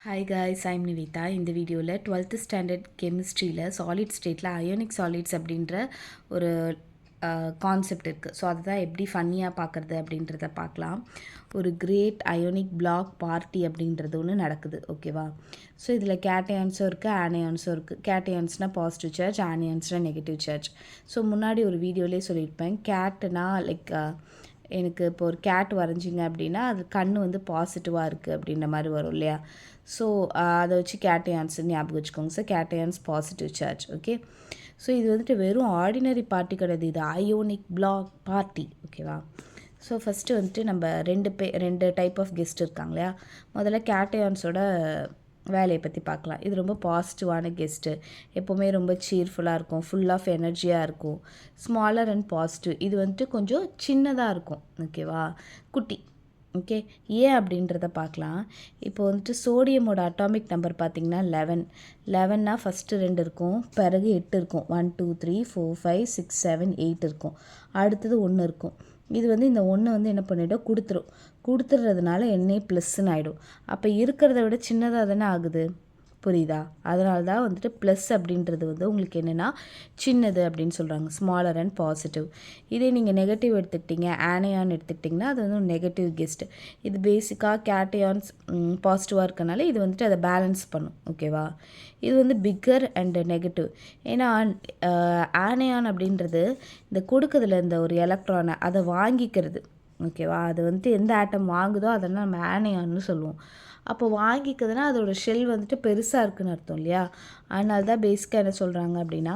Hi guys, I'm Nivita. இந்த வீடியோவில் 12th standard கெமிஸ்ட்ரியில் solid ஸ்டேட்டில் அயோனிக் சாலிட்ஸ் அப்படின்ற ஒரு கான்செப்ட் இருக்குது. ஸோ அதுதான் எப்படி ஃபன்னியாக பார்க்குறது அப்படின்றத பார்க்கலாம். ஒரு கிரேட் அயோனிக் பிளாக் பார்ட்டி அப்படின்றது ஒன்று நடக்குது, ஓகேவா? ஸோ இதில் கேட்டயான்ஸும் இருக்குது, ஆனியான்ஸும் இருக்குது. கேட்டயான்ஸ்னால் பாசிட்டிவ் சார்ஜ், ஆனியான்ஸ்னால் நெகட்டிவ் சார்ஜ். ஸோ முன்னாடி ஒரு வீடியோலேயே சொல்லியிருப்பேன், கேட்டுனா லைக் எனக்கு இப்போ ஒரு கேட் வரைஞ்சிங்க அப்படின்னா அது கண் வந்து பாசிட்டிவாக இருக்குது அப்படின்ற மாதிரி வரும் இல்லையா? ஸோ அதை வச்சு கேட்டயான்ஸ் ஞாபகம் வச்சுக்கோங்க. So cations positive charge, okay. So இது வந்துட்டு வெறும் ஆர்டினரி பார்ட்டி கிடையாது, இது அயோனிக் பிளாக் பார்ட்டி, ஓகேவா? ஸோ ஃபஸ்ட்டு வந்துட்டு நம்ம ரெண்டு டைப் ஆஃப் கெஸ்ட் இருக்காங்க இல்லையா? முதல்ல கேட்டயான்ஸோட வேலையை பற்றி பார்க்கலாம். இது ரொம்ப பாசிட்டிவான கெஸ்ட்டு, எப்போவுமே ரொம்ப சீர்ஃபுல்லாக இருக்கும், ஃபுல் ஆஃப் எனர்ஜியாக இருக்கும். ஸ்மாலர் அண்ட் பாசிட்டிவ், இது வந்துட்டு கொஞ்சம் சின்னதாக இருக்கும், ஓகேவா? குட்டி, ஓகே. ஏன் அப்படின்றத பார்க்கலாம். இப்போ வந்துட்டு சோடியமோட அட்டாமிக் நம்பர் பார்த்திங்கன்னா 11 ஃபஸ்ட்டு 2 இருக்கும், பிறகு 8 இருக்கும். 1 2 3 4 5 6 7 8 இருக்கும், அடுத்தது 1 இருக்கும். இது வந்து இந்த 1 வந்து என்ன பண்ணிவிடும், கொடுத்துட்றதுனால Na+ன்னு ஆகிடும். அப்போ இருக்கிறத விட சின்னதாக தானே ஆகுது, புரியுதா? அதனால தான் வந்துட்டு ப்ளஸ் அப்படின்றது வந்து உங்களுக்கு என்னென்னா சின்னது அப்படின்னு சொல்கிறாங்க, ஸ்மாலர் அண்ட் பாசிட்டிவ். இதே நீங்கள் நெகட்டிவ் எடுத்துக்கிட்டிங்க, ஆனியான் எடுத்துக்கிட்டிங்கன்னா அது வந்து நெகட்டிவ் கெஸ்ட்டு. இது பேசிக்காக கேட்டயான்ஸ் பாசிட்டிவாக இருக்கனால இது வந்துட்டு அதை பேலன்ஸ் பண்ணும், ஓகேவா? இது வந்து பிக்கர் அண்டு நெகட்டிவ். ஏன்னா ஆனியான் அப்படின்றது இந்த கொடுக்குறதுல இந்த ஒரு எலக்ட்ரானை அதை வாங்கிக்கிறது, ஓகேவா? அது வந்துட்டு எந்த ஆட்டம் வாங்குதோ அதெல்லாம் நம்ம ஆனியான்னு சொல்லுவோம். அப்போ வாங்கிக்கிறதுனா அதோட ஷெல் வந்துட்டு பெருசாக இருக்குதுன்னு அர்த்தம் இல்லையா? அதனால தான் பேசிக்காக என்ன சொல்கிறாங்க அப்படின்னா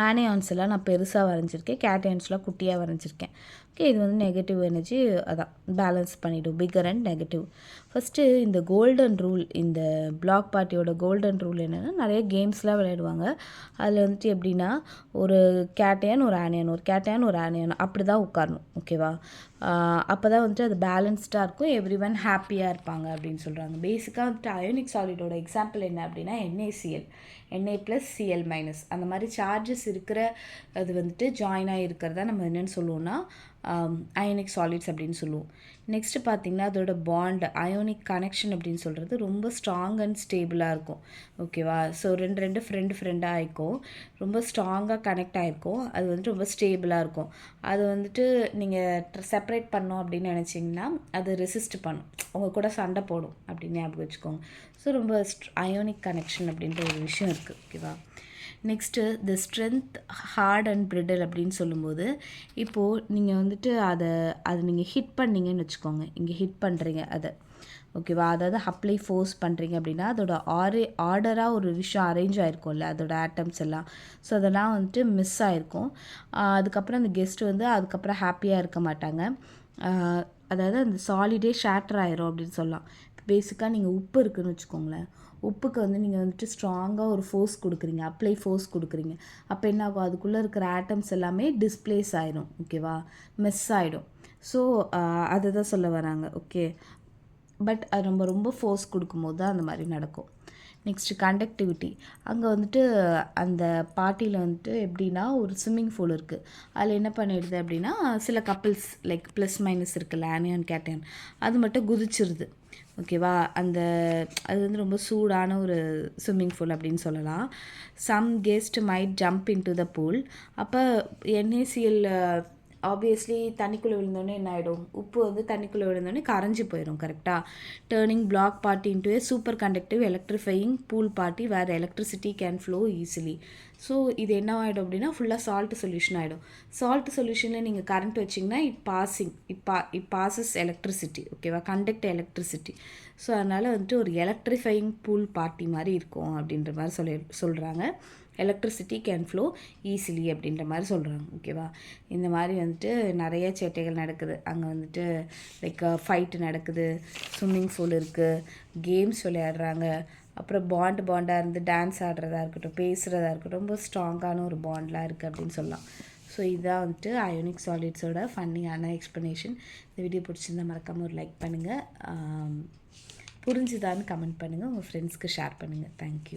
ஆனியான்ஸ் எல்லாம் நான் பெருசாக வரைஞ்சிருக்கேன், கேட்டயான்ஸ்லாம் குட்டியாக வரைஞ்சிருக்கேன், ஓகே. இது வந்து நெகட்டிவ் எனர்ஜி அதான் பேலன்ஸ் பண்ணிவிடும், பிக்கர் அண்ட் நெகட்டிவ். ஃபஸ்ட்டு இந்த கோல்டன் ரூல், இந்த பிளாக் பார்ட்டியோட கோல்டன் ரூல் என்னென்னா, நிறைய கேம்ஸ்லாம் விளையாடுவாங்க. அதில் வந்துட்டு எப்படின்னா ஒரு கேட்டயான் ஒரு ஆனியான், ஒரு கேட்டயான் ஒரு ஆனியான் அப்படி தான் உட்காரணும், ஓகேவா? அப்போ தான் வந்துட்டு அது பேலன்ஸ்டாக இருக்கும், எவ்ரி ஒன் ஹாப்பியாக இருப்பாங்க அப்படின்னு சொல்கிறாங்க. பேசிக்காக வந்துட்டு அயோனிக் சாலிடோட எக்ஸாம்பிள் என்ன அப்படின்னா NaCl, Na+Cl- அந்த மாதிரி சார்ஜஸ் இருக்கிற அது வந்துட்டு ஜாயினாக இருக்கிறதா நம்ம என்னென்னு சொல்லுவோம்னா அயோனிக் சாலிட்ஸ் அப்படின்னு சொல்லுவோம். நெக்ஸ்ட்டு பார்த்திங்கன்னா அதோட பாண்ட், அயோனிக் கனெக்ஷன் அப்படின்னு சொல்கிறது ரொம்ப ஸ்ட்ராங் அண்ட் ஸ்டேபிளாக இருக்கும், ஓகேவா? ஸோ ரெண்டு ஃப்ரெண்டாக ஆகிக்கும், ரொம்ப ஸ்ட்ராங்காக கனெக்ட் ஆகிருக்கும், அது வந்துட்டு ரொம்ப ஸ்டேபிளாக இருக்கும். அது வந்துட்டு நீங்கள் செப்பரேட் பண்ணோம் அப்படின்னு நினச்சிங்கன்னா அது ரெசிஸ்ட் பண்ணும், உங்கள் கூட சண்டை போடும் அப்படின்னு ஞாபகம் வச்சுக்கோங்க. ஸோ ரொம்ப அயோனிக் கனெக்ஷன் அப்படின்ற ஒரு விஷயம் இருக்குது, ஓகேவா? Next the strength hard and brittle அப்படின்னு சொல்லும்போது இப்போது நீங்கள் வந்துட்டு அதை நீங்கள் ஹிட் பண்ணிங்கன்னு வச்சுக்கோங்க, இங்கே ஹிட் பண்ணுறீங்க அதை, ஓகேவா? அதாவது அப்ளை ஃபோர்ஸ் பண்ணுறீங்க அப்படின்னா அதோட ஆர்டராக ஒரு விஷயம் அரேஞ்ச் ஆகிருக்கும்ல, அதோட ஆட்டம்ஸ் எல்லாம். ஸோ அதெல்லாம் வந்துட்டு மிஸ் ஆகிருக்கும். அதுக்கப்புறம் அந்த கெஸ்ட் வந்து அதுக்கப்புறம் ஹாப்பியாக இருக்க மாட்டாங்க. அதாவது அந்த சாலிடே ஷேட்டர் ஆயிரும் அப்படின்னு சொல்லலாம். பேசிக்காக நீங்கள் உப்பு இருக்குதுன்னு வச்சுக்கோங்களேன், உப்புக்கு வந்து நீங்கள் வந்துட்டு ஸ்ட்ராங்காக ஒரு ஃபோர்ஸ் கொடுக்குறீங்க, அப்ளை ஃபோர்ஸ் கொடுக்குறீங்க. அப்போ என்ன ஆகும், அதுக்குள்ளே இருக்கிற ஆட்டம்ஸ் எல்லாமே டிஸ்ப்ளேஸ் ஆகிடும், ஓகேவா? மிஸ் ஆகிடும். ஸோ அதை தான் சொல்ல வராங்க, ஓகே. பட் அது நம்ம ரொம்ப ஃபோர்ஸ் கொடுக்கும்போது தான் அந்த மாதிரி நடக்கும். நெக்ஸ்ட்டு கண்டக்டிவிட்டி, அங்கே வந்துட்டு அந்த பார்ட்டியில் வந்துட்டு எப்படின்னா ஒரு ஸ்விம்மிங் பூல் இருக்குது, அதில் என்ன பண்ணிடுது அப்படின்னா சில கப்பிள்ஸ் லைக் ப்ளஸ் மைனஸ் இருக்குல்ல, ஆனியான் கேட்டயான், அது மட்டும் குதிச்சிருது, ஓகேவா? அது வந்து ரொம்ப சூடான ஒரு ஸ்விம்மிங் பூல் அப்படின்னு சொல்லலாம். Some guest might jump in to the pool. அப்போ NaCl ஆப்வியஸ்லி தண்ணிக்குள்ளே விழுந்தோடனே என்ன ஆகிடும், உப்பு வந்து தண்ணிக்குள்ளே விழுந்தோடனே கரைஞ்சி போயிடும், கரெக்டாக? Turning black party into a super conductive electrifying pool party where electricity can flow easily. So இது என்ன ஆகிடும் அப்படின்னா ஃபுல்லாக சால்ட் சொல்யூஷன் ஆகிடும். சால்ட் சொல்யூஷனில் நீங்கள் கரண்ட் வச்சிங்கன்னா இட் பாசஸ் எலக்ட்ரிசிட்டி, ஓகேவா? Conduct electricity. ஸோ அதனால் வந்துட்டு ஒரு எலக்ட்ரிஃபையிங் பூல் பார்ட்டி மாதிரி இருக்கும் அப்படின்ற மாதிரி சொல்கிறாங்க. எலக்ட்ரிசிட்டி கேன் ஃப்ளோ ஈஸிலி அப்படின்ற மாதிரி சொல்கிறாங்க, ஓகேவா? இந்த மாதிரி வந்துட்டு நிறைய சேட்டைகள் நடக்குது அங்கே வந்துட்டு, லைக் ஃபைட்டு நடக்குது, ஸ்விம்மிங் பூல் இருக்குது, கேம்ஸ் விளையாடுறாங்க, அப்புறம் பாண்டாக இருந்து டான்ஸ் ஆடுறதா இருக்கட்டும், பேசுகிறதா இருக்கட்டும், ரொம்ப ஸ்ட்ராங்கான ஒரு பாண்ட்லாம் இருக்குது அப்படின்னு சொல்லலாம். ஸோ இதுதான் வந்துட்டு அயோனிக் சாலிட்ஸோட ஃபன்னியான எக்ஸ்ப்ளனேஷன். இந்த வீடியோ பிடிச்சிருந்தால் மறக்காமல் ஒரு லைக் பண்ணுங்கள், புரிஞ்சுதான்னு கமெண்ட் பண்ணுங்கள், உங்கள் ஃப்ரெண்ட்ஸ்க்கு ஷேர் பண்ணுங்கள். தேங்க்யூ.